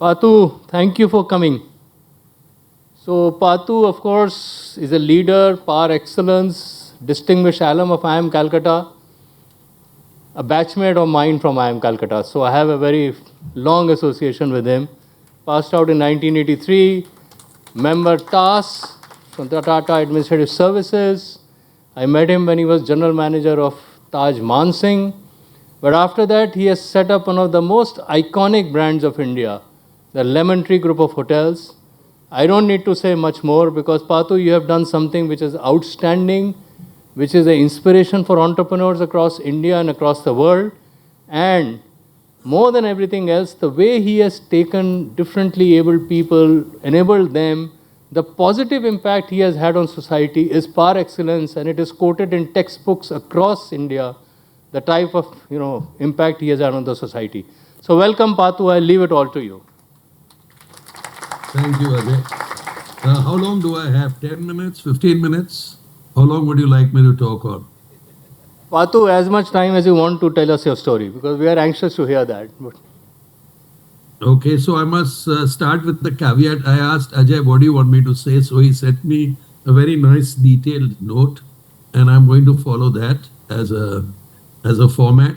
Patu, thank you for coming. So, Patu, of course, is a leader par excellence, distinguished alum of IIM Calcutta, a batchmate of mine from IIM Calcutta. So, I have a very long association with him. Passed out in 1983, member TAS from the Tata Administrative Services. I met him when he was general manager of Taj Mansingh. But after that, he has set up one of the most iconic brands of India, the Lemon Tree Group of Hotels. I don't need to say much more because Patu, you have done something which is outstanding, which is an inspiration for entrepreneurs across India and across the world. And more than everything else, the way he has taken differently abled people, enabled them, the positive impact he has had on society is par excellence, and it is quoted in textbooks across India, the type of impact he has had on the society. So welcome, Patu. I'll leave it all to you. Thank you, Ajay. How long do I have? 10 minutes? 15 minutes? How long would you like me to talk on? Patu, as much time as you want to tell us your story, because we are anxious to hear that. Okay, so I must start with the caveat. I asked Ajay, what do you want me to say? So he sent me a very nice detailed note, and I'm going to follow that as a format.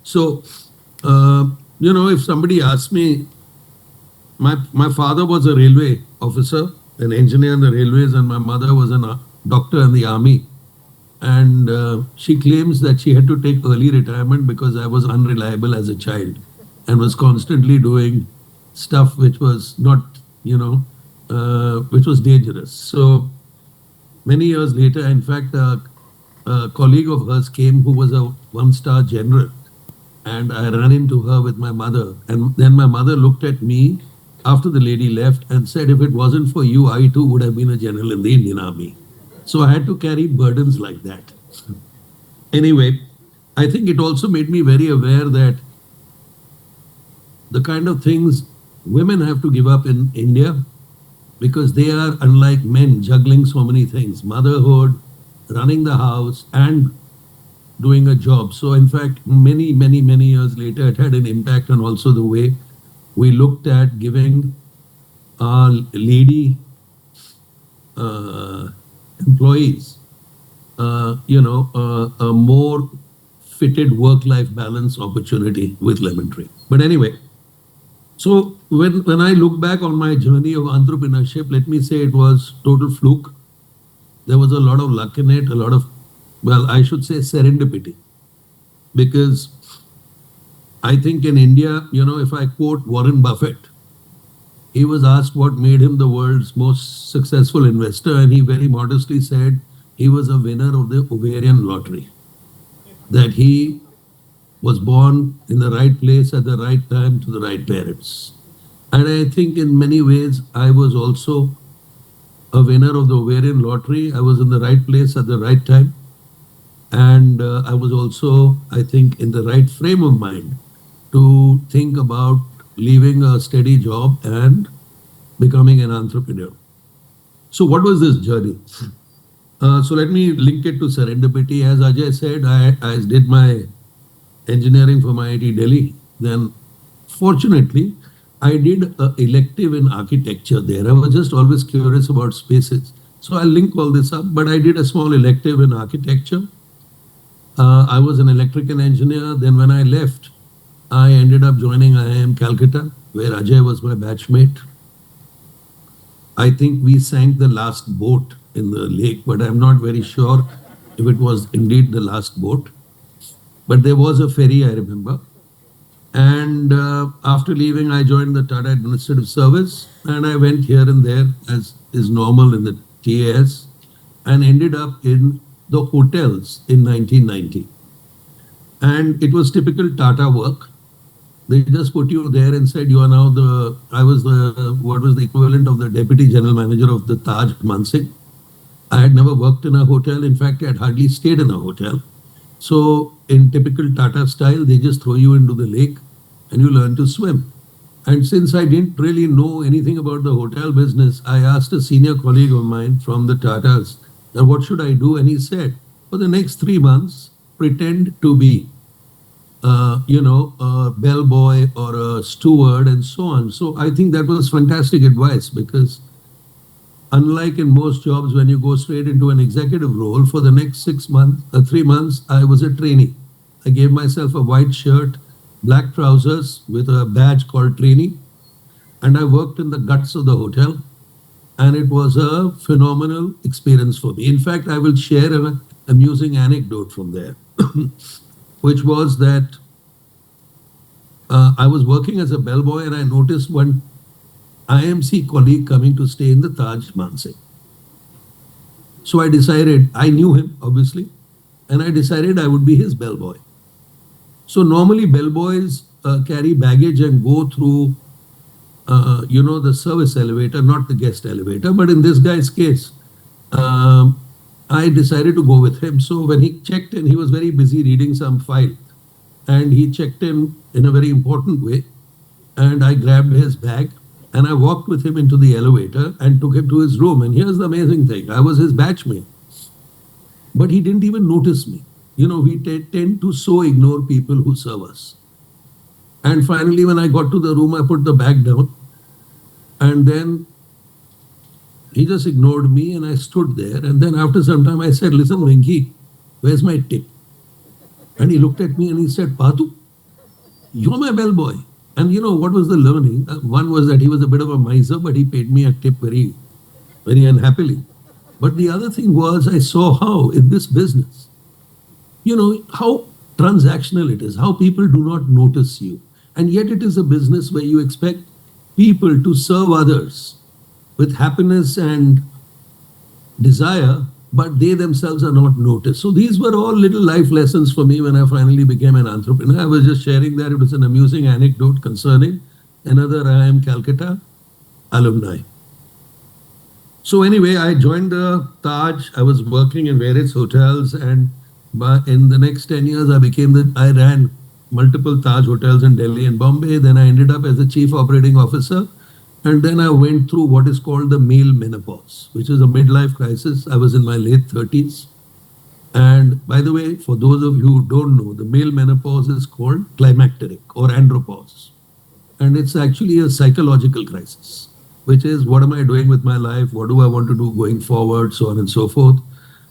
So, if somebody asks me, my father was a railway officer, an engineer in the railways, and my mother was a doctor in the army. And she claims that she had to take early retirement because I was unreliable as a child and was constantly doing stuff which was not, which was dangerous. So many years later, in fact, a colleague of hers came who was a one-star general, and I ran into her with my mother. And then my mother looked at me after the lady left and said, if it wasn't for you, I too would have been a general in the Indian Army. So I had to carry burdens like that. Anyway, I think it also made me very aware that the kind of things women have to give up in India, because they are, unlike men, juggling so many things: motherhood, running the house, and doing a job. So in fact, many years later, it had an impact on also the way we looked at giving our lady employees, a more fitted work-life balance opportunity with Lemon Tree. But anyway, so when I look back on my journey of entrepreneurship, let me say it was total fluke. There was a lot of luck in it, a lot of, well, I should say serendipity. Because I think in India, if I quote Warren Buffett, he was asked what made him the world's most successful investor, and he very modestly said he was a winner of the ovarian lottery. That he was born in the right place at the right time to the right parents. And I think in many ways, I was also a winner of the ovarian lottery. I was in the right place at the right time. And I was also, I think, in the right frame of mind to think about leaving a steady job and becoming an entrepreneur. So what was this journey? So let me link it to serendipity. As Ajay said, I did my engineering from IIT Delhi. Then fortunately, I did an elective in architecture there. I was just always curious about spaces. So I'll link all this up, but I did a small elective in architecture. I was an electrical engineer. Then when I left, I ended up joining IIM Calcutta, where Ajay was my batchmate. I think we sank the last boat in the lake, but I'm not very sure if it was indeed the last boat. But there was a ferry, I remember. And after leaving, I joined the Tata Administrative Service, and I went here and there, as is normal in the TAS, and ended up in the hotels in 1990. And it was typical Tata work. They just put you there and said, you are now what was the equivalent of the deputy general manager of the Taj Mansingh. I had never worked in a hotel. In fact, I had hardly stayed in a hotel. So in typical Tata style, they just throw you into the lake and you learn to swim. And since I didn't really know anything about the hotel business, I asked a senior colleague of mine from the Tatas, what should I do? And he said, for the next 3 months, pretend to be a bellboy or a steward and so on. So I think that was fantastic advice because unlike in most jobs, when you go straight into an executive role, for the next 6 months, 3 months, I was a trainee. I gave myself a white shirt, black trousers with a badge called trainee, and I worked in the guts of the hotel. And it was a phenomenal experience for me. In fact, I will share an amusing anecdote from there, which was that I was working as a bellboy and I noticed one IMC colleague coming to stay in the Taj Mansingh. So I decided, I knew him obviously, and I decided I would be his bellboy. So normally bellboys carry baggage and go through, the service elevator, not the guest elevator. But in this guy's case, I decided to go with him. So when he checked in, he was very busy reading some file, and he checked in a very important way. And I grabbed his bag and I walked with him into the elevator and took him to his room. And here's the amazing thing, I was his batchmate, but he didn't even notice me. We tend to so ignore people who serve us. And finally, when I got to the room, I put the bag down, and then he just ignored me, and I stood there. And then after some time, I said, "Listen, Venki, where's my tip?" And he looked at me and he said, "Patu, you're my bellboy." And what was the learning? One was that he was a bit of a miser, but he paid me a tip very, very unhappily. But the other thing was, I saw how in this business, how transactional it is, how people do not notice you. And yet it is a business where you expect people to serve others with happiness and desire, but they themselves are not noticed. So these were all little life lessons for me when I finally became an entrepreneur. I was just sharing that. It was an amusing anecdote concerning another IIM Calcutta alumni. So anyway, I joined the Taj. I was working in various hotels, and in the next 10 years, I ran multiple Taj hotels in Delhi and Bombay. Then I ended up as the chief operating officer. And then I went through what is called the male menopause, which is a midlife crisis. I was in my late 30s. And by the way, for those of you who don't know, the male menopause is called climacteric or andropause. And it's actually a psychological crisis, which is, what am I doing with my life? What do I want to do going forward? So on and so forth.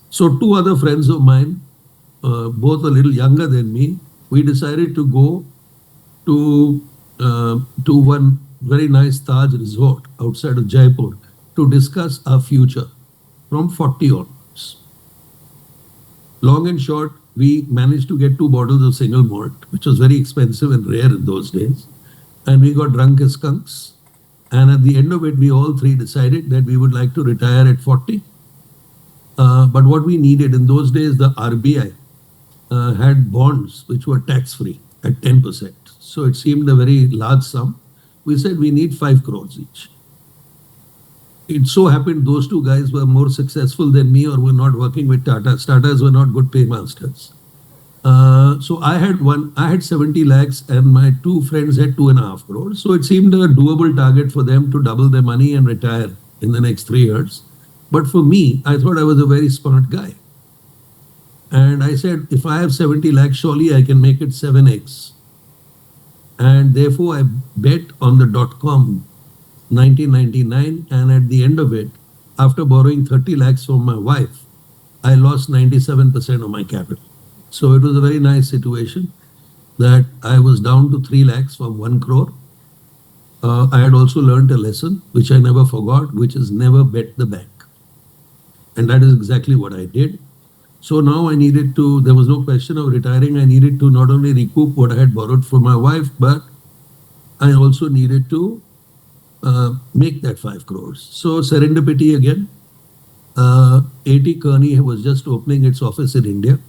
So two other friends of mine, both a little younger than me, we decided to go to one very nice Taj resort outside of Jaipur to discuss our future from 40 onwards. Long and short, we managed to get 2 bottles of single malt, which was very expensive and rare in those days. And we got drunk as skunks. And at the end of it, we all three decided that we would like to retire at 40. But what we needed in those days, the RBI had bonds which were tax-free at 10%. So it seemed a very large sum. We said we need 5 crores each. It so happened those two guys were more successful than me or were not working with Tata. Tatas were not good paymasters. So I had 70 lakhs and my 2 friends had 2.5 crores. So it seemed a doable target for them to double their money and retire in the next 3 years. But for me, I thought I was a very smart guy. And I said, if I have 70 lakhs, surely I can make it 7x. And therefore, I bet on the .com 1999. And at the end of it, after borrowing 30 lakhs from my wife, I lost 97% of my capital. So it was a very nice situation that I was down to 3 lakhs from 1 crore. I had also learned a lesson, which I never forgot, which is never bet the bank. And that is exactly what I did. So now there was no question of retiring. I needed to not only recoup what I had borrowed from my wife, but I also needed to make that 5 crores. So serendipity again. A.T. Kearney was just opening its office in India.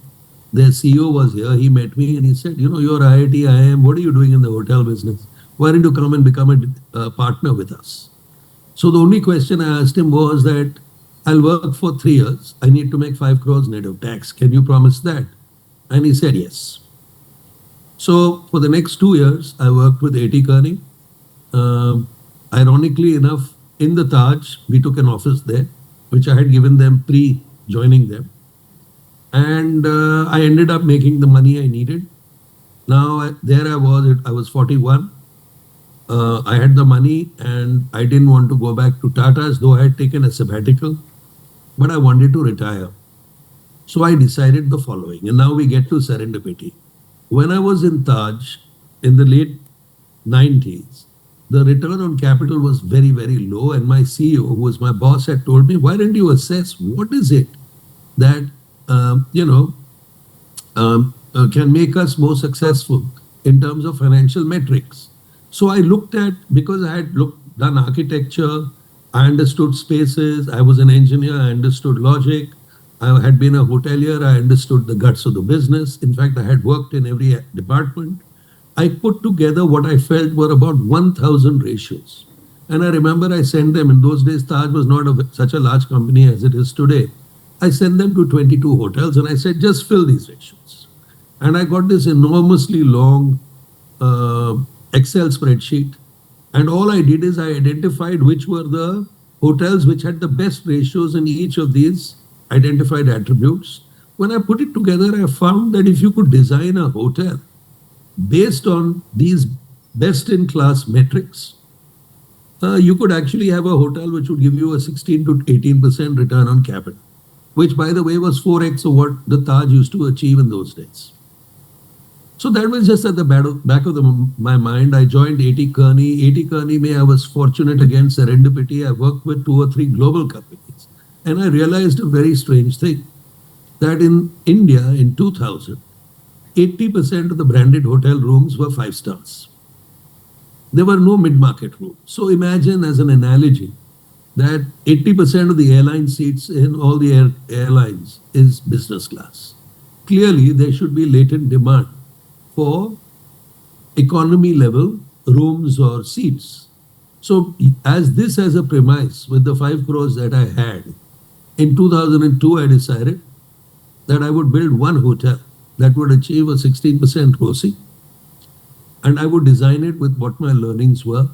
Their CEO was here. He met me and he said, you're IIT, IIM. What are you doing in the hotel business? Why don't you come and become a partner with us? So the only question I asked him was that, I'll work for 3 years. I need to make 5 crores net of tax. Can you promise that? And he said yes. So for the next 2 years, I worked with A.T. Kearney. Ironically enough, in the Taj, we took an office there, which I had given them pre-joining them. And I ended up making the money I needed. Now, there I was 41. I had the money and I didn't want to go back to Tata's, though I had taken a sabbatical, but I wanted to retire. So I decided the following, and now we get to serendipity. When I was in Taj in the late 90s, the return on capital was very, very low. And my CEO, who was my boss, had told me, why don't you assess what is it that, can make us more successful in terms of financial metrics? So I looked at, because I had done architecture, I understood spaces, I was an engineer, I understood logic, I had been a hotelier, I understood the guts of the business. In fact, I had worked in every department. I put together what I felt were about 1,000 ratios. And I remember I sent them, in those days, Taj was not such a large company as it is today. I sent them to 22 hotels and I said, just fill these ratios. And I got this enormously long Excel spreadsheet. And all I did is I identified which were the hotels which had the best ratios in each of these identified attributes. When I put it together, I found that if you could design a hotel based on these best-in-class metrics, you could actually have a hotel which would give you a 16 to 18% return on capital, which, by the way, was 4x of what the Taj used to achieve in those days. So that was just at the back of my mind. I joined A.T. Kearney. A.T. Kearney, I was fortunate, again, serendipity. I worked with 2 or 3 global companies. And I realized a very strange thing, that in India in 2000, 80% of the branded hotel rooms were 5 stars. There were no mid-market rooms. So imagine, as an analogy, that 80% of the airline seats in all the airlines is business class. Clearly, there should be latent demand for economy level rooms or seats. So as a premise, with the 5 crores that I had, in 2002, I decided that I would build one hotel that would achieve a 16% ROCE, and I would design it with what my learnings were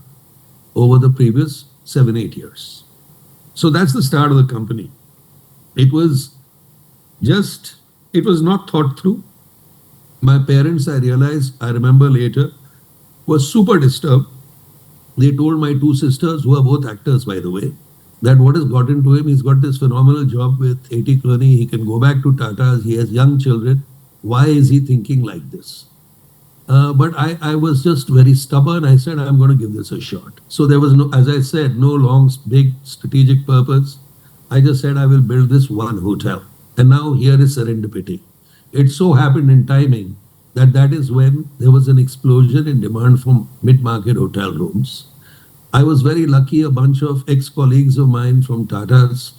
over the previous 7-8 years. So that's the start of the company. It was not thought through. My parents, I remember later, were super disturbed. They told my 2 sisters, who are both actors, by the way, that what has got into him, he's got this phenomenal job with A.T. Kearney, he can go back to Tata's, he has young children. Why is he thinking like this? But I was just very stubborn. I said, I'm going to give this a shot. So there was no, as I said, no long, big strategic purpose. I just said, I will build this one hotel. And now here is serendipity. It so happened in timing that is when there was an explosion in demand for mid-market hotel rooms. I was very lucky. A bunch of ex-colleagues of mine from Taj,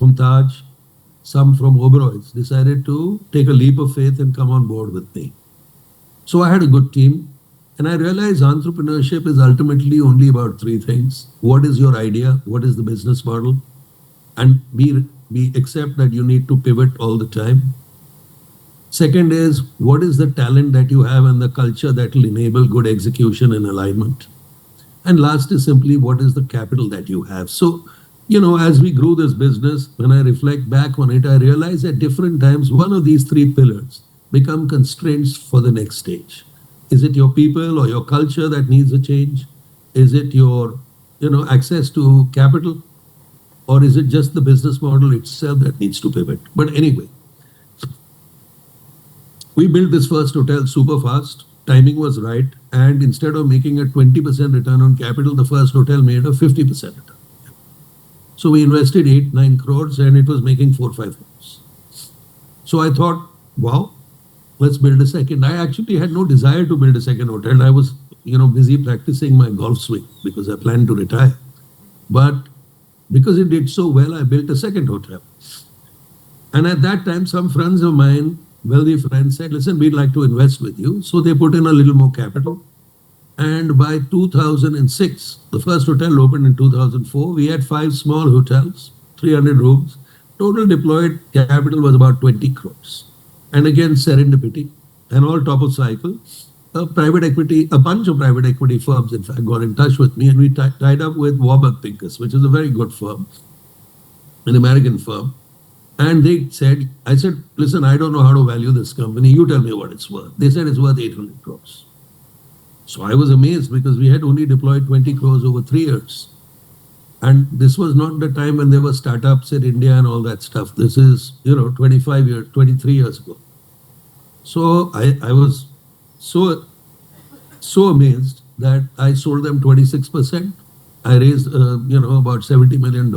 some from Oberoi's, decided to take a leap of faith and come on board with me. So I had a good team, and I realized entrepreneurship is ultimately only about 3 things. What is your idea? What is the business model? And we accept that you need to pivot all the time. Second is, what is the talent that you have and the culture that will enable good execution and alignment? And last is simply, what is the capital that you have? So, as we grew this business, when I reflect back on it, I realize at different times, one of these 3 pillars become constraints for the next stage. Is it your people or your culture that needs a change? Is it your, access to capital? Or is it just the business model itself that needs to pivot? But anyway, we built this first hotel super fast. Timing was right. And instead of making a 20% return on capital, the first hotel made a 50% return. So we invested 8-9 crores and it was making 4-5 crores. So I thought, wow, let's build a second. I actually had no desire to build a second hotel. I was, busy practicing my golf swing because I planned to retire. But because it did so well, I built a second hotel. And at that time, some friends of mine, wealthy friends, said, listen, we'd like to invest with you. So they put in a little more capital. And by 2006, the first hotel opened in 2004. We had 5 small hotels, 300 rooms. Total deployed capital was about 20 crores. And again, serendipity, and all top of cycle. A bunch of private equity firms, in fact, got in touch with me, and we tied up with Warburg Pincus, which is a very good firm, an American firm. And I said, listen, I don't know how to value this company. You tell me what it's worth. They said it's worth 800 crores. So I was amazed because we had only deployed 20 crores over 3 years. And this was not the time when there were startups in India and all that stuff. This is, 25 years, 23 years ago. So I was so so amazed that I sold them 26%. I raised, about $70 million,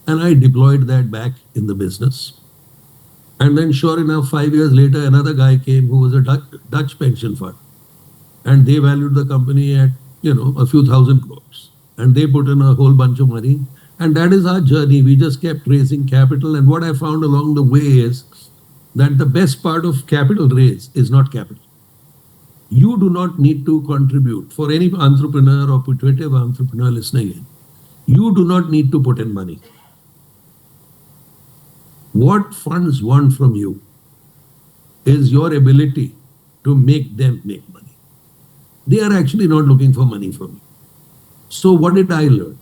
and I deployed that back in the business. And then sure enough, 5 years later, another guy came who was a Dutch pension fund, and they valued the company at, a few thousand crores. And they put in a whole bunch of money. And that is our journey. We just kept raising capital. And what I found along the way is that the best part of capital raise is not capital. You do not need to contribute. For any entrepreneur or putative entrepreneur listening in, you do not need to put in money. What funds want from you is your ability to make them make money. They are actually not looking for money from you. So what did I learn?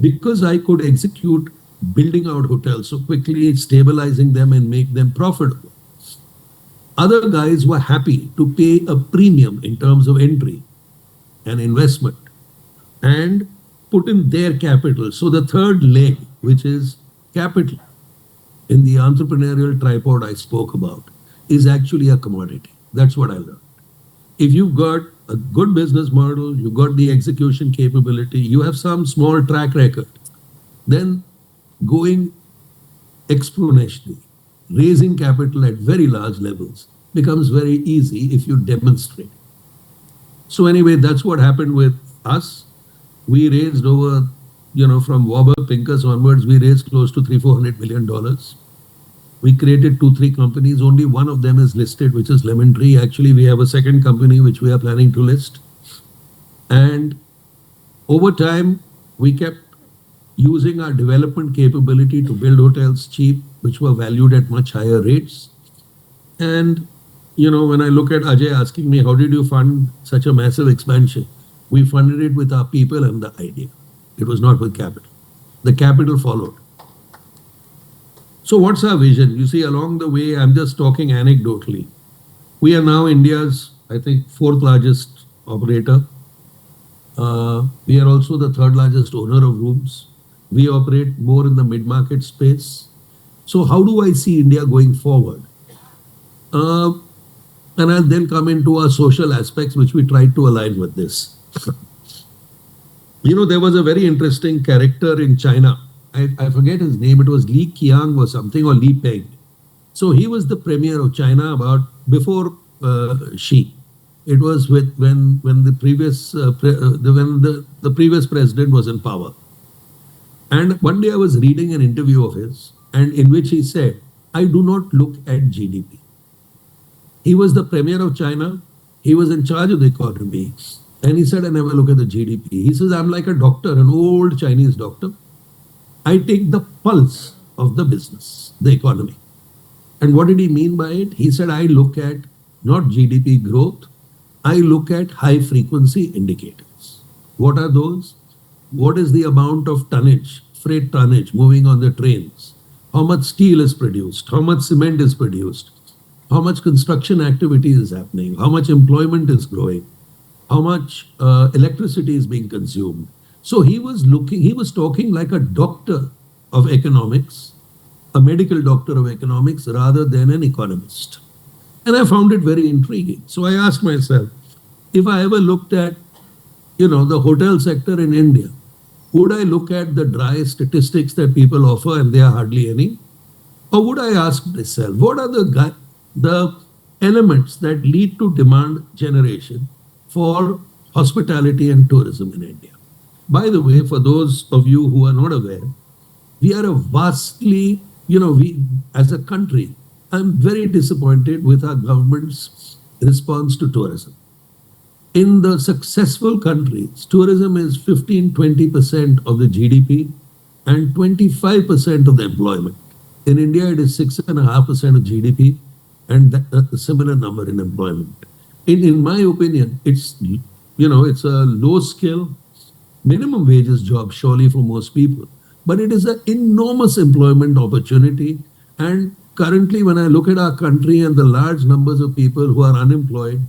Because I could execute building out hotels so quickly, stabilizing them and make them profitable, other guys were happy to pay a premium in terms of entry and investment and put in their capital. So the third leg, which is capital in the entrepreneurial tripod I spoke about, is actually a commodity. That's what I learned. If you've got a good business model, you've got the execution capability, you have some small track record, then going exponentially, raising capital at very large levels becomes very easy if you demonstrate. So anyway, that's what happened with us. We raised over, from Warburg Pincus onwards, we raised close to $300-400 million. We created 2-3 companies. Only one of them is listed, which is Lemon Tree. Actually, we have a second company which we are planning to list. And over time, we kept using our development capability to build hotels cheap, which were valued at much higher rates. And, when I look at Ajay asking me, how did you fund such a massive expansion? We funded it with our people and the idea. It was not with capital. The capital followed. So what's our vision? You see, along the way, I'm just talking anecdotally. We are now India's, I think, 4th largest operator. We are also the 3rd largest owner of rooms. We operate more in the mid-market space. So how do I see India going forward? And I'll then come into our social aspects, which we tried to align with this. There was a very interesting character in China. I forget his name. It was Li Qiang or something, or Li Peng. So he was the premier of China before Xi. It was when the previous president was in power. And one day I was reading an interview of his, and in which he said, I do not look at GDP. He was the premier of China. He was in charge of the economy. And he said, I never look at the GDP. He says, I'm like a doctor, an old Chinese doctor. I take the pulse of the business, the economy. And what did he mean by it? He said, I look at not GDP growth, I look at high frequency indicators. What are those? What is the amount of tonnage, freight tonnage moving on the trains? How much steel is produced? How much cement is produced? How much construction activity is happening? How much employment is growing? How much electricity is being consumed? So he was talking like a doctor of economics, a medical doctor of economics, rather than an economist. And I found it very intriguing. So I asked myself, if I ever looked at, the hotel sector in India, would I look at the dry statistics that people offer, and there are hardly any? Or would I ask myself, what are the elements that lead to demand generation for hospitality and tourism in India? By the way, for those of you who are not aware, we are a vastly, we as a country, I'm very disappointed with our government's response to tourism. In the successful countries, tourism is 15-20% of the GDP and 25% of the employment. In India, it is 6.5% of GDP and a similar number in employment. In my opinion, it's a low skill, minimum wages job surely for most people, but it is an enormous employment opportunity. And currently, when I look at our country and the large numbers of people who are unemployed,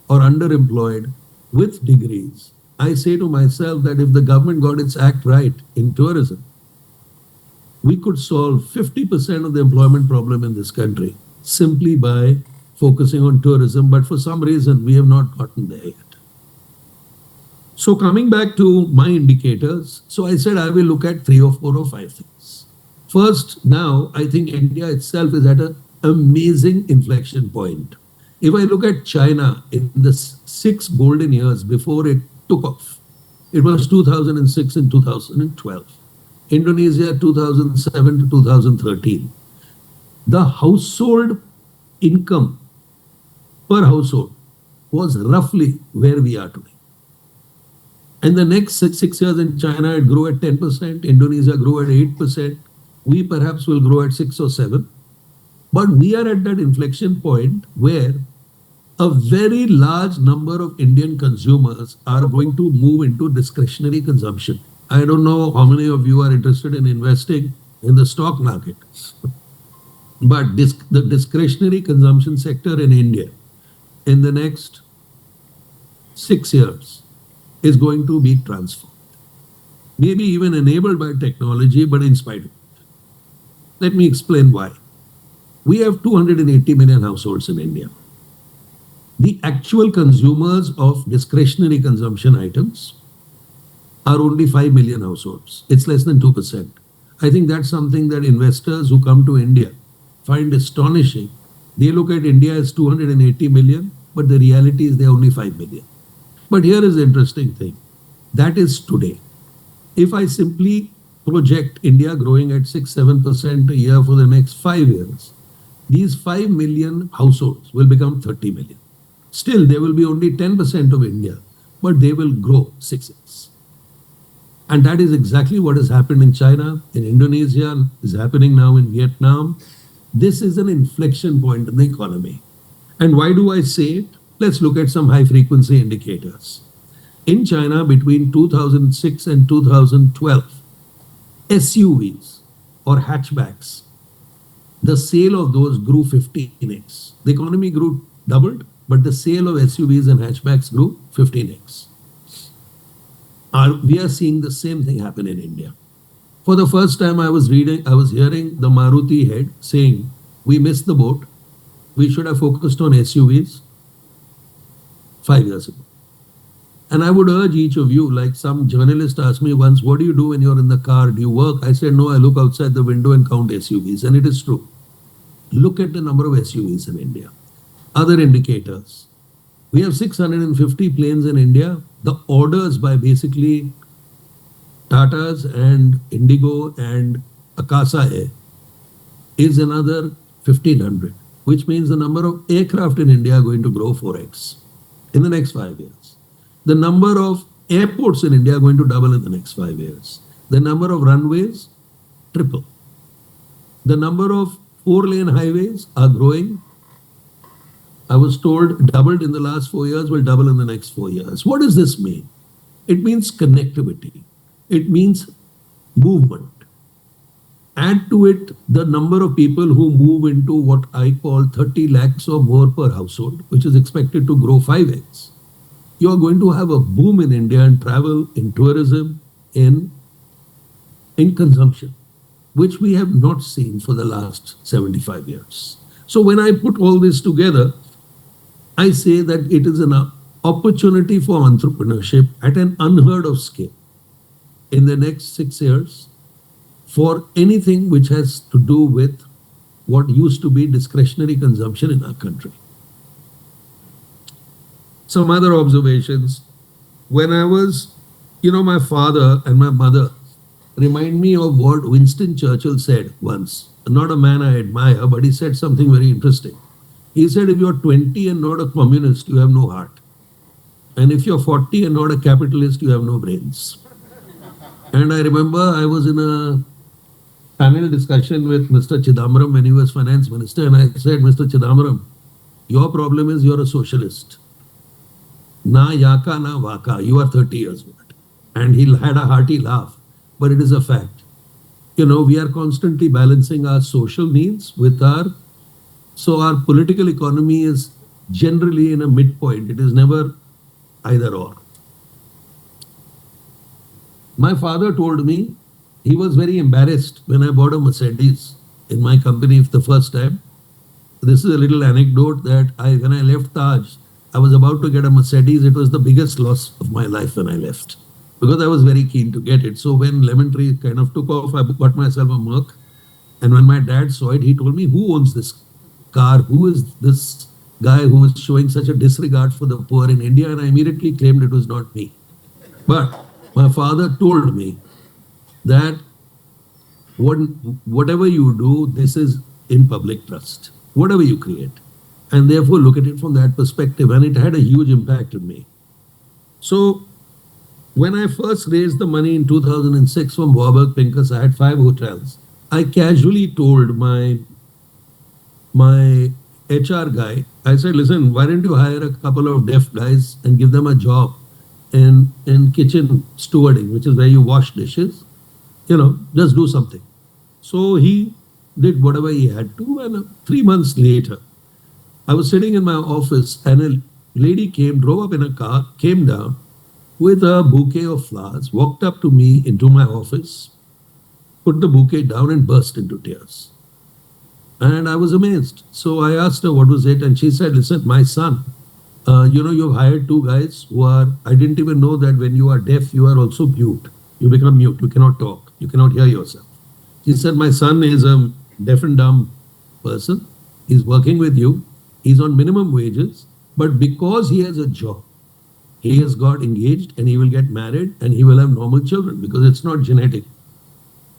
or underemployed with degrees, I say to myself that if the government got its act right in tourism, we could solve 50% of the employment problem in this country simply by focusing on tourism. But for some reason, we have not gotten there yet. So coming back to my indicators, so I said I will look at 3 or 4 or 5 things. First, now I think India itself is at an amazing inflection point. If I look at China in the 6 golden years before it took off, it was 2006 and 2012. Indonesia 2007 to 2013. The household income per household was roughly where we are today. And the next 6 years in China, it grew at 10%, Indonesia grew at 8%. We perhaps will grow at 6 or 7. But we are at that inflection point where a very large number of Indian consumers are going to move into discretionary consumption. I don't know how many of you are interested in investing in the stock market, but the discretionary consumption sector in India in the next 6 years is going to be transformed. Maybe even enabled by technology, but in spite of it. Let me explain why. We have 280 million households in India. The actual consumers of discretionary consumption items are only 5 million households. It's less than 2%. I think that's something that investors who come to India find astonishing. They look at India as 280 million, but the reality is they're only 5 million. But here is the interesting thing. That is today. If I simply project India growing at 6-7% a year for the next 5 years, these 5 million households will become 30 million. Still, they will be only 10% of India, but they will grow 6x. And that is exactly what has happened in China, in Indonesia, is happening now in Vietnam. This is an inflection point in the economy. And why do I say it? Let's look at some high frequency indicators. In China, between 2006 and 2012, SUVs or hatchbacks, the sale of those grew 15x. The economy doubled, but the sale of SUVs and hatchbacks grew 15x. We are seeing the same thing happen in India. For the first time I was hearing the Maruti head saying, we missed the boat. We should have focused on SUVs 5 years ago. And I would urge each of you, like some journalist asked me once, what do you do when you're in the car? Do you work? I said, no, I look outside the window and count SUVs. And it is true. Look at the number of SUVs in India. Other indicators. We have 650 planes in India. The orders by basically Tatas and Indigo and Akasa Air is another 1,500, which means the number of aircraft in India are going to grow 4x in the next 5 years. The number of airports in India are going to double in the next 5 years. The number of runways, triple. The number of 4-lane highways are growing. I was told doubled in the last 4 years, will double in the next 4 years. What does this mean? It means connectivity. It means movement. Add to it the number of people who move into what I call 30 lakhs or more per household, which is expected to grow 5x. You are going to have a boom in India in travel, in tourism, in consumption, which we have not seen for the last 75 years. So when I put all this together, I say that it is an opportunity for entrepreneurship at an unheard of scale in the next 6 years for anything which has to do with what used to be discretionary consumption in our country. Some other observations. When I was, my father and my mother remind me of what Winston Churchill said once. Not a man I admire, but he said something very interesting. He said, if you're 20 and not a communist, you have no heart. And if you're 40 and not a capitalist, you have no brains. And I remember I was in a panel discussion with Mr. Chidambaram when he was finance minister. And I said, Mr. Chidambaram, your problem is you're a socialist. Na yaka, na waka. You are 30 years old. And he had a hearty laugh. But it is a fact. We are constantly balancing our social needs with our political economy is generally in a midpoint. It is never either or. My father told me he was very embarrassed when I bought a Mercedes in my company for the first time. This is a little anecdote that when I left Taj, I was about to get a Mercedes. It was the biggest loss of my life when I left because I was very keen to get it. So when Lemon Tree kind of took off, I got myself a Merc. And when my dad saw it, he told me, "Who owns this car? Who is this guy who is showing such a disregard for the poor in India?" And I immediately claimed it was not me. But my father told me that whatever you do, this is in public trust, whatever you create. And therefore, look at it from that perspective. And it had a huge impact on me. So, when I first raised the money in 2006 from Warburg Pincus, I had 5 hotels. I casually told my HR guy, I said, "Listen, why don't you hire a couple of deaf guys and give them a job in kitchen stewarding, which is where you wash dishes, just do something." So he did whatever he had to, and 3 months later, I was sitting in my office and a lady drove up in a car, came down with a bouquet of flowers, walked up to me into my office, put the bouquet down and burst into tears. And I was amazed. So I asked her what was it, and she said, "Listen, my son, you've hired 2 guys who I didn't even know that when you are deaf, you are also mute. You become mute, you cannot talk, you cannot hear yourself." She said, "My son is a deaf and dumb person. He's working with you. He's on minimum wages, but because he has a job, he has got engaged and he will get married and he will have normal children because it's not genetic."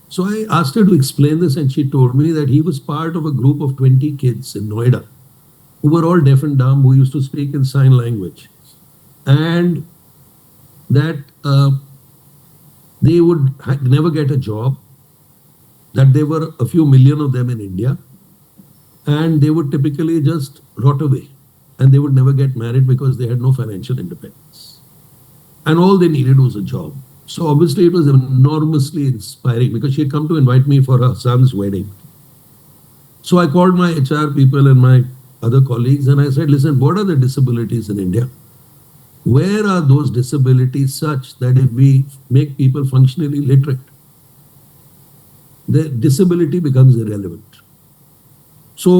So I asked her to explain this, and she told me that he was part of a group of 20 kids in Noida who were all deaf and dumb, who used to speak in sign language, and that they would never get a job, that there were a few million of them in India, and they would typically just rot away, and they would never get married because they had no financial independence. And all they needed was a job. So obviously it was enormously inspiring because she had come to invite me for her son's wedding. So I called my HR people and my other colleagues and I said, "Listen, what are the disabilities in India? Where are those disabilities such that if we make people functionally literate, the disability becomes irrelevant?" So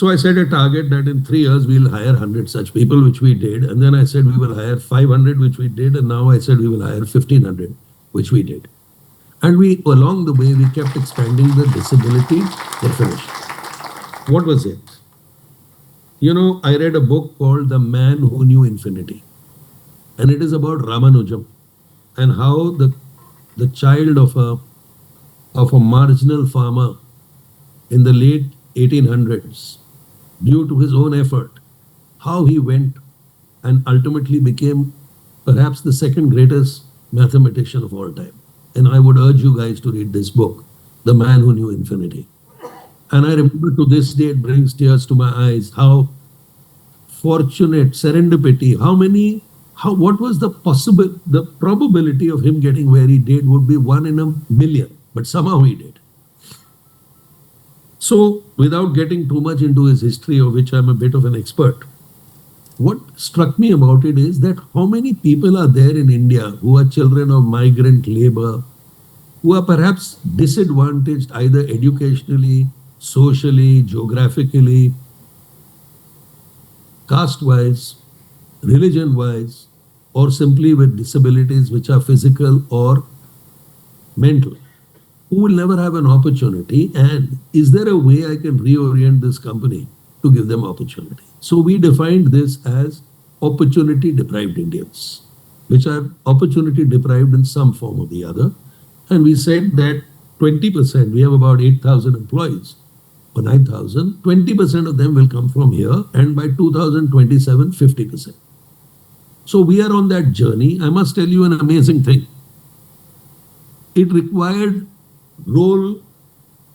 I set a target that in 3 years we'll hire 100 such people, which we did. And then I said we will hire 500, which we did. And now I said we will hire 1,500, which we did. And along the way, we kept expanding the disability definition. What was it? I read a book called The Man Who Knew Infinity. And it is about Ramanujam and how the child of a marginal farmer in the late 1800s, due to his own effort, how he went and ultimately became perhaps the second greatest mathematician of all time. And I would urge you guys to read this book, The Man Who Knew Infinity. And I remember to this day, it brings tears to my eyes, how fortunate, serendipity, what was the probability of him getting where he did would be 1 in a million, but somehow he did. So, without getting too much into his history, of which I'm a bit of an expert, what struck me about it is that how many people are there in India who are children of migrant labor, who are perhaps disadvantaged either educationally, socially, geographically, caste-wise, religion-wise, or simply with disabilities which are physical or mental, who will never have an opportunity, and is there a way I can reorient this company to give them opportunity? So we defined this as opportunity deprived Indians, which are opportunity deprived in some form or the other. And we said that 20%, we have about 8,000 employees, or 9,000, 20% of them will come from here, and by 2027, 50%. So we are on that journey. I must tell you an amazing thing. It required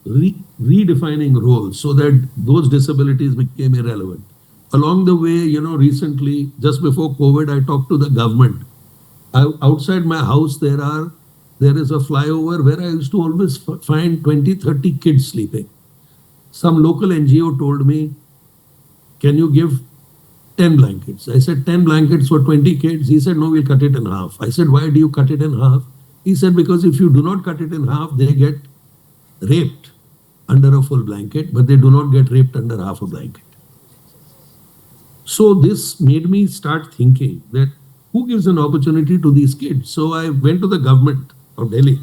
redefining roles so that those disabilities became irrelevant. Along the way, recently, just before COVID, I talked to the government. Outside my house, there is a flyover where I used to always find 20, 30 kids sleeping. Some local NGO told me, "Can you give 10 blankets. I said, 10 blankets for 20 kids. He said, no, we'll cut it in half. I said, why do you cut it in half? He said, because if you do not cut it in half, they get raped under a full blanket, but they do not get raped under half a blanket. So this made me start thinking that who gives an opportunity to these kids? So I went to the government of Delhi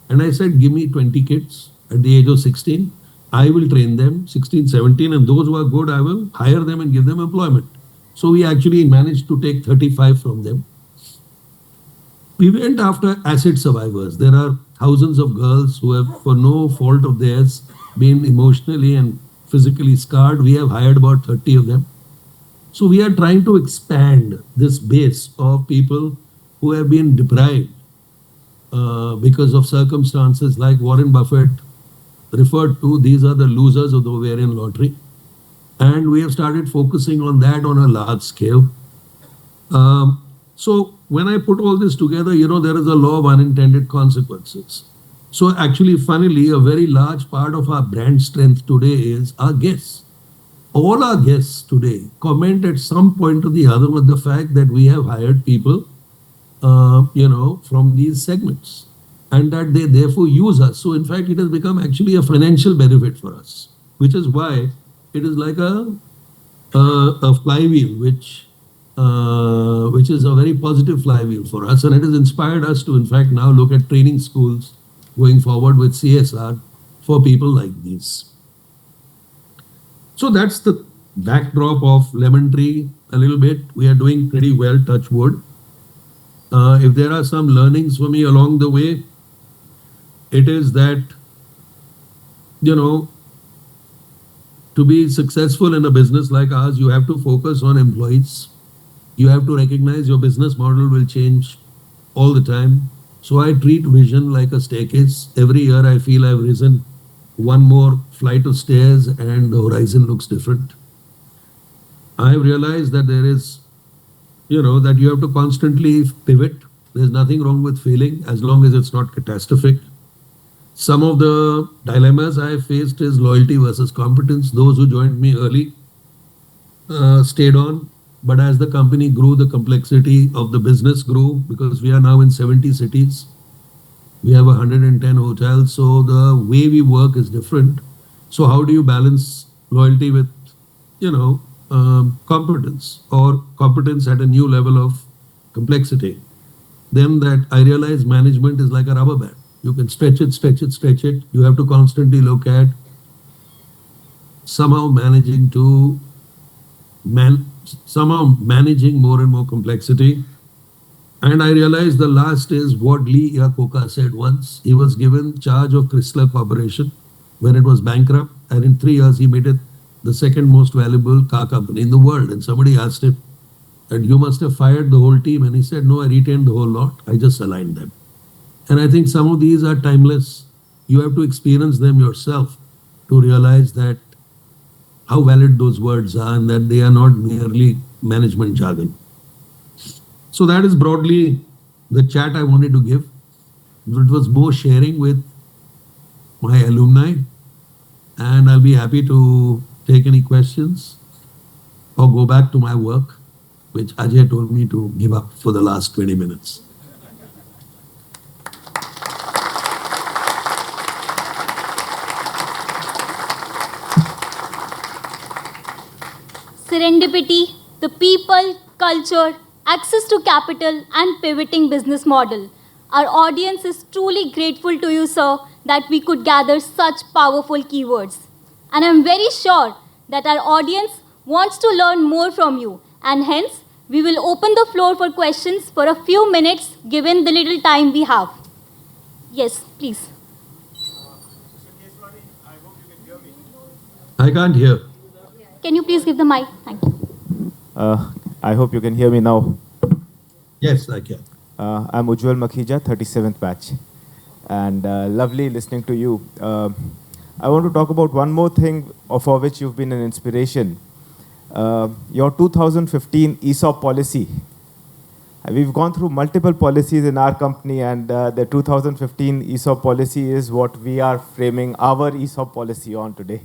and I said, give me 20 kids at the age of 16. I will train them, 16, 17, and those who are good, I will hire them and give them employment. So we actually managed to take 35 from them. We went after acid survivors. There are thousands of girls who have, for no fault of theirs, been emotionally and physically scarred. We have hired about 30 of them. So we are trying to expand this base of people who have been deprived because of circumstances like Warren Buffett referred to. These are the losers of the ovarian lottery. And we have started focusing on that on a large scale. So when I put all this together, there is a law of unintended consequences. So actually, funnily, a very large part of our brand strength today is our guests. All our guests today comment at some point or the other with the fact that we have hired people, from these segments and that they therefore use us. So in fact, it has become actually a financial benefit for us, which is why it is like a flywheel, which is a very positive flywheel for us. And it has inspired us to, in fact, now look at training schools going forward with CSR for people like these. So that's the backdrop of Lemon Tree a little bit. We are doing pretty well, touch wood. If there are some learnings for me along the way, it is that, to be successful in a business like ours, you have to focus on employees. You have to recognize your business model will change all the time. So I treat vision like a staircase. Every year I feel I've risen one more flight of stairs and the horizon looks different. I have realized that there is, that you have to constantly pivot. There's nothing wrong with failing as long as it's not catastrophic. Some of the dilemmas I have faced is loyalty versus competence. Those who joined me early stayed on. But as the company grew, the complexity of the business grew because we are now in 70 cities. We have 110 hotels. So the way we work is different. So how do you balance loyalty with, competence or competence at a new level of complexity? Then that I realize management is like a rubber band. You can stretch it, stretch it, stretch it. You have to constantly look at somehow managing more and more complexity. And I realized the last is what Lee Iacocca said once. He was given charge of Chrysler Corporation when it was bankrupt. And in 3 years, he made it the second most valuable car company in the world. And somebody asked him, and you must have fired the whole team. And he said, no, I retained the whole lot. I just aligned them. And I think some of these are timeless. You have to experience them yourself to realize that how valid those words are and that they are not merely management jargon. So that is broadly the chat I wanted to give. It was more sharing with my alumni, and I'll be happy to take any questions or go back to my work, which Ajay told me to give up for the last 20 minutes. Serendipity, the people, culture, access to capital and pivoting business model. Our audience is truly grateful to you, sir, that we could gather such powerful keywords. And I'm very sure that our audience wants to learn more from you, and hence we will open the floor for questions for a few minutes given the little time we have. Yes, please. Keswani, I hope you can hear me. I can't hear. Can you please give the mic? Thank you. I hope you can hear me now. Yes, I can. I'm Ujjwal Makhija, 37th batch. And lovely listening to you. I want to talk about one more thing for which you've been an inspiration. Your 2015 ESOP policy. We've gone through multiple policies in our company, and the 2015 ESOP policy is what we are framing our ESOP policy on today.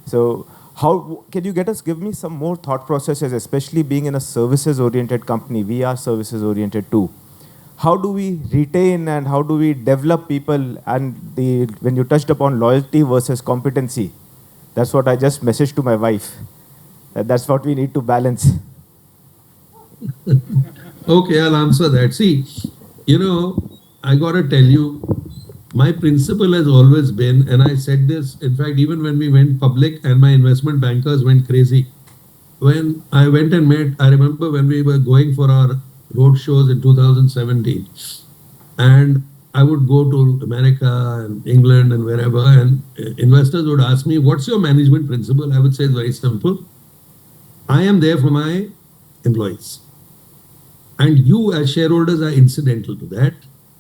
So How can you give me some more thought processes, especially being in a services-oriented company? We are services-oriented too. How do we retain and how do we develop people? And when you touched upon loyalty versus competency, that's what I just messaged to my wife. That's what we need to balance. Okay, I'll answer that. See, I got to tell you, my principle has always been, and I said this, in fact, even when we went public and my investment bankers went crazy. When I went and met, I remember when we were going for our road shows in 2017, and I would go to America and England and wherever, and investors would ask me, what's your management principle? I would say it's very simple. I am there for my employees. And you as shareholders are incidental to that.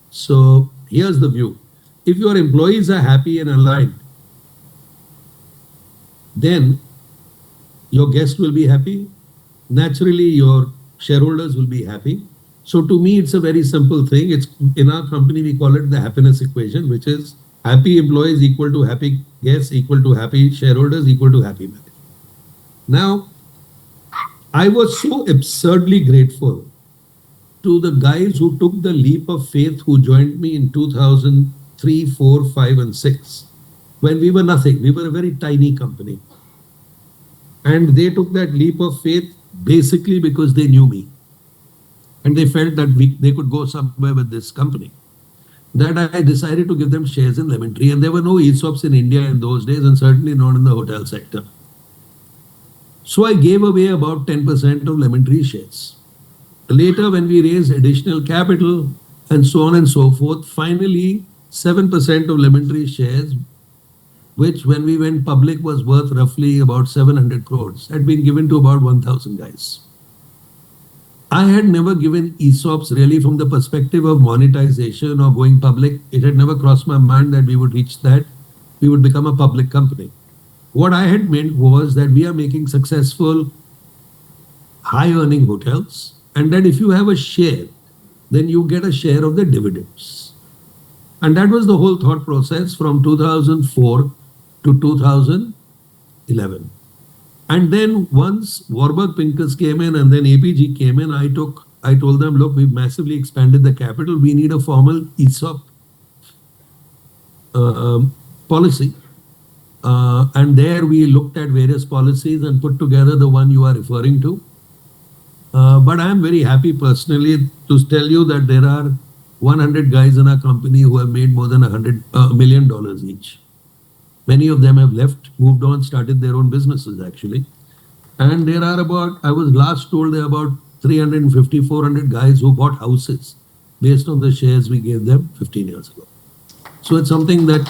So here's the view. If your employees are happy and aligned, then your guests will be happy. Naturally, your shareholders will be happy. So to me, it's a very simple thing. It's in our company, we call it the happiness equation, which is happy employees equal to happy guests, equal to happy shareholders, equal to happy management. Now, I was so absurdly grateful to the guys who took the leap of faith, who joined me in 2003, 4, 5, and 6, when we were nothing. We were a very tiny company. And they took that leap of faith basically because they knew me. And they felt that they could go somewhere with this company. That I decided to give them shares in Lemon Tree. And there were no ESOPs in India in those days, and certainly not in the hotel sector. So I gave away about 10% of Lemon Tree shares. Later, when we raised additional capital and so on and so forth, finally 7% of Lemon Tree shares, which when we went public was worth roughly about 700 crores, had been given to about 1,000 guys. I had never given ESOPs really from the perspective of monetization or going public. It had never crossed my mind that we would reach that. We would become a public company. What I had meant was that we are making successful, high-earning hotels, and that if you have a share, then you get a share of the dividends. And that was the whole thought process from 2004 to 2011. And then once Warburg Pincus came in and then APG came in, I told them, look, we've massively expanded the capital. We need a formal ESOP policy. And there we looked at various policies and put together the one you are referring to. But I am very happy personally to tell you that there are 100 guys in our company who have made more than $100 million each. Many of them have left, moved on, started their own businesses actually. And there are about, I was last told there are about 350, 400 guys who bought houses based on the shares we gave them 15 years ago. So it's something that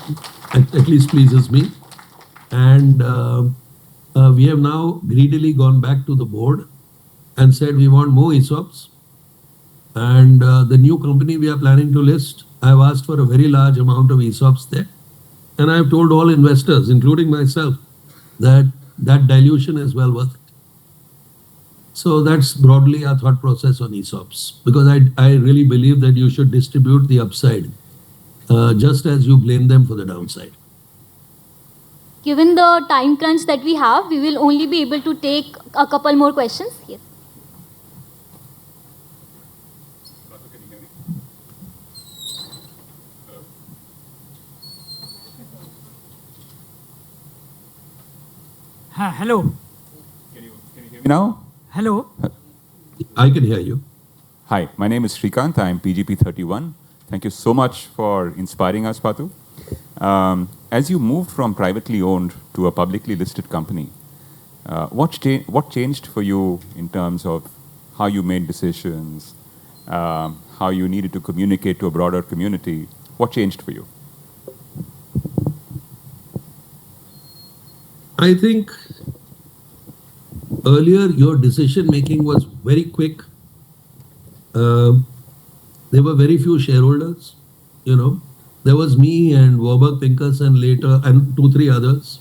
at least pleases me. And we have now greedily gone back to the board and said we want more ESOPs. And the new company we are planning to list, I've asked for a very large amount of ESOPs there. And I've told all investors, including myself, that that dilution is well worth it. So that's broadly our thought process on ESOPs, because I really believe that you should distribute the upside just as you blame them for the downside. Given the time crunch that we have, we will only be able to take a couple more questions. Yes. Hello. Can you hear me now? Hello. I can hear you. Hi, my name is Shrikant. I'm PGP31. Thank you so much for inspiring us, Patu. As you moved from privately owned to a publicly listed company, what changed for you in terms of how you made decisions, how you needed to communicate to a broader community? What changed for you? I think earlier your decision making was very quick. There were very few shareholders, There was me and Warburg Pincus and later and 2-3 others.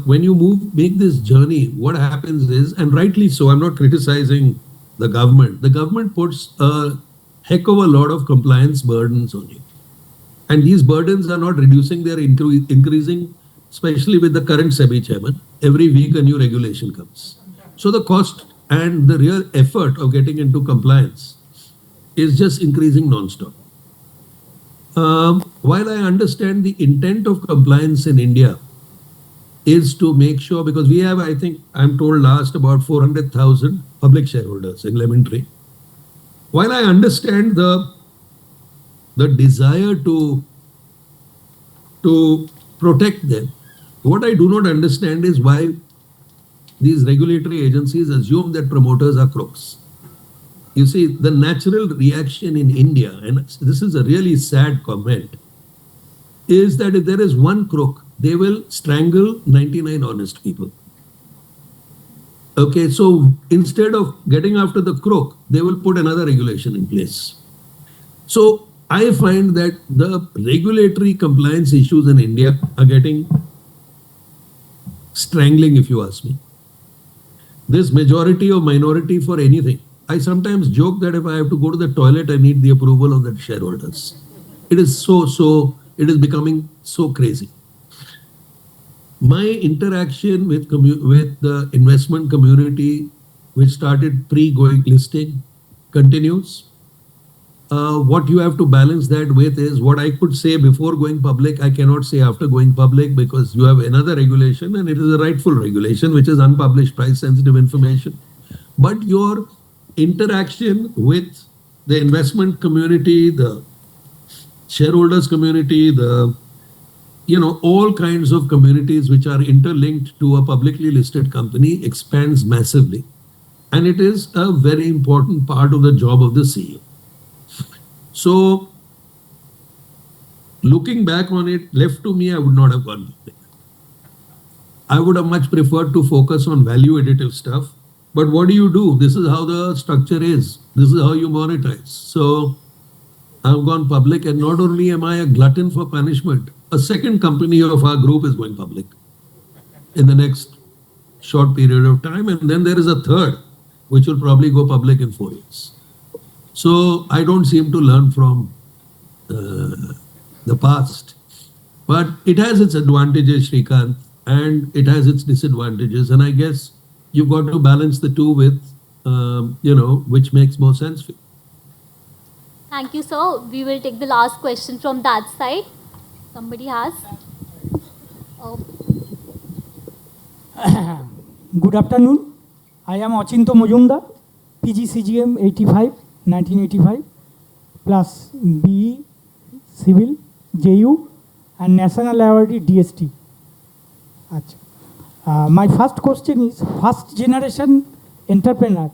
When you make this journey, what happens is, and rightly so, I'm not criticizing the government. The government puts a heck of a lot of compliance burdens on you. And these burdens are not reducing, they're increasing especially with the current SEBI chairman, every week a new regulation comes. So the cost and the real effort of getting into compliance is just increasing non-stop. While I understand the intent of compliance in India is to make sure, because we have, I think, I'm told last about 400,000 public shareholders in Lemon Tree. While I understand the desire to protect them, what I do not understand is why these regulatory agencies assume that promoters are crooks. You see, the natural reaction in India, and this is a really sad comment, is that if there is one crook, they will strangle 99 honest people. Okay, so instead of getting after the crook, they will put another regulation in place. So I find that the regulatory compliance issues in India are getting strangling, if you ask me. This majority or minority for anything. I sometimes joke that if I have to go to the toilet, I need the approval of the shareholders. It is it is becoming so crazy. My interaction with the investment community, which started pre-going listing, continues. What you have to balance that with is what I could say before going public, I cannot say after going public, because you have another regulation, and it is a rightful regulation, which is unpublished price sensitive information. But your interaction with the investment community, the shareholders community, all kinds of communities which are interlinked to a publicly listed company expands massively. And it is a very important part of the job of the CEO. So, looking back on it, left to me, I would not have gone public. I would have much preferred to focus on value additive stuff. But what do? This is how the structure is. This is how you monetize. So, I've gone public, and not only am I a glutton for punishment, a second company of our group is going public in the next short period of time. And then there is a third, which will probably go public in 4 years. So I don't seem to learn from the past. But it has its advantages, Shrikant, and it has its disadvantages. And I guess you've got to balance the two with, which makes more sense for you. Thank you, sir. We will take the last question from that side. Somebody has. Oh. Good afternoon. I am Achinto Mojumdar, PGCGM 1985, plus BE, Civil, JU, and National Awardee DST. My first question is, first generation entrepreneur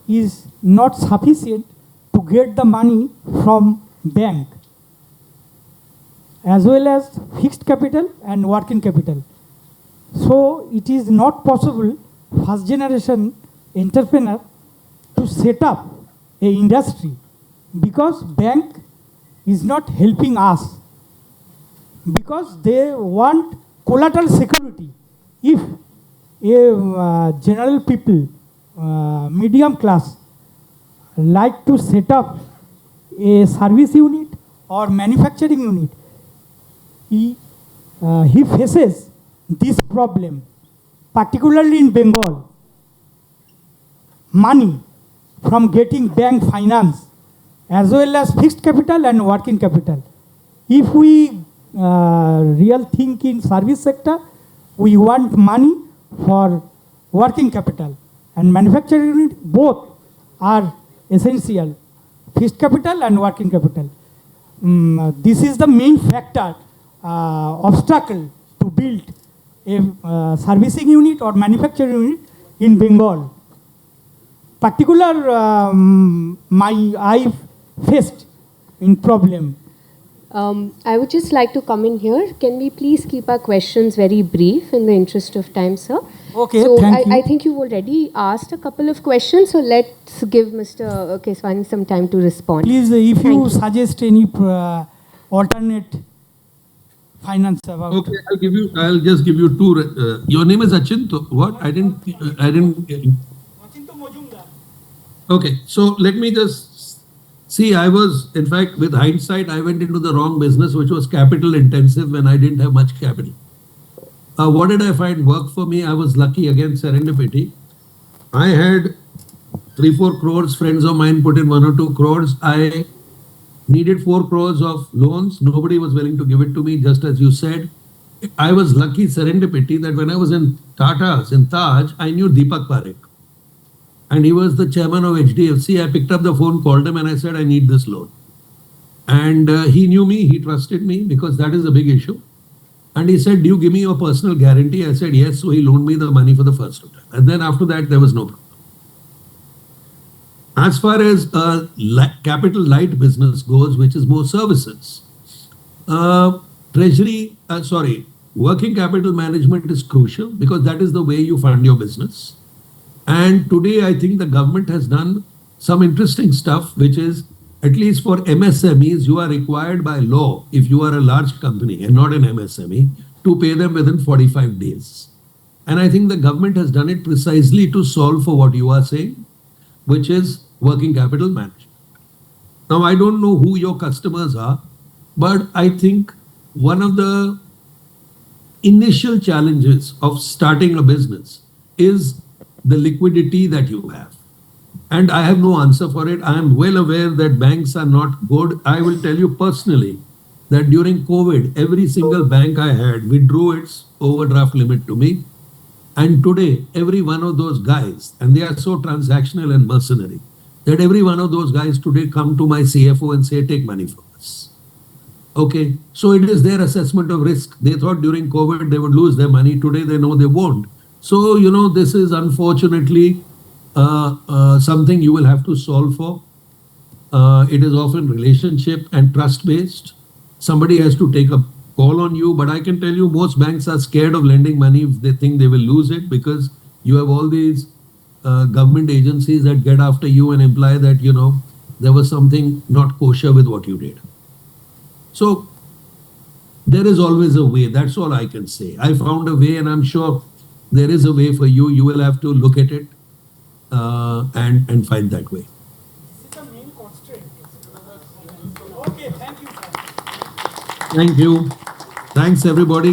is not sufficient to get the money from bank, as well as fixed capital and working capital. So it is not possible first generation entrepreneur to set up a industry, because bank is not helping us, because they want collateral security. If a general people, medium class, like to set up a service unit or manufacturing unit, he faces this problem, particularly in Bengal. Money from getting bank finance, as well as fixed capital and working capital. If we real think in service sector, we want money for working capital and manufacturing unit. Both are essential, fixed capital and working capital. This is the main factor, obstacle to build a servicing unit or manufacturing unit in Bengal. Particular, I faced in problem. I would just like to come in here. Can we please keep our questions very brief in the interest of time, sir? Okay, so thank you. I think you've already asked a couple of questions, so let's give Mr. Keswani some time to respond. Please, if you suggest any alternate finance about. Okay, I'll just give you two. Your name is Achinto. What? I didn't. Achinto Mojumdar. Okay, so let me just see. In fact, with hindsight, I went into the wrong business, which was capital intensive when I didn't have much capital. what did I find worked for me? I was lucky, again, serendipity. I had 3-4 crores, friends of mine put in 1 or 2 crores. I needed 4 crores of loans. Nobody was willing to give it to me, just as you said. I was lucky, serendipity, that when I was in Tata's, in Taj, I knew Deepak Parekh. And he was the chairman of HDFC. I picked up the phone, called him, and I said, I need this loan. And he knew me, he trusted me, because that is a big issue. And he said, do you give me your personal guarantee? I said, yes. So he loaned me the money for the first time. And then after that, there was no problem. As far as capital light business goes, which is more services, working capital management is crucial, because that is the way you fund your business. And today, I think the government has done some interesting stuff, which is, at least for MSMEs, you are required by law, if you are a large company and not an MSME, to pay them within 45 days. And I think the government has done it precisely to solve for what you are saying, which is working capital management. Now, I don't know who your customers are, but I think one of the initial challenges of starting a business is the liquidity that you have. And I have no answer for it. I am well aware that banks are not good. I will tell you personally that during COVID, every single bank I had withdrew its overdraft limit to me. And today, every one of those guys, and they are so transactional and mercenary, that every one of those guys today come to my CFO and say, take money from us. Okay, so it is their assessment of risk. They thought during COVID they would lose their money. Today they know they won't. So, this is unfortunately something you will have to solve for. It is often relationship and trust based. Somebody has to take a call on you, but I can tell you most banks are scared of lending money if they think they will lose it, because you have all these government agencies that get after you and imply that, there was something not kosher with what you did. So there is always a way. That's all I can say. I found a way, and I'm sure there is a way for you. You will have to look at it and find that way. This is the main constraint. Okay, thank you. Thank you. Thanks, everybody.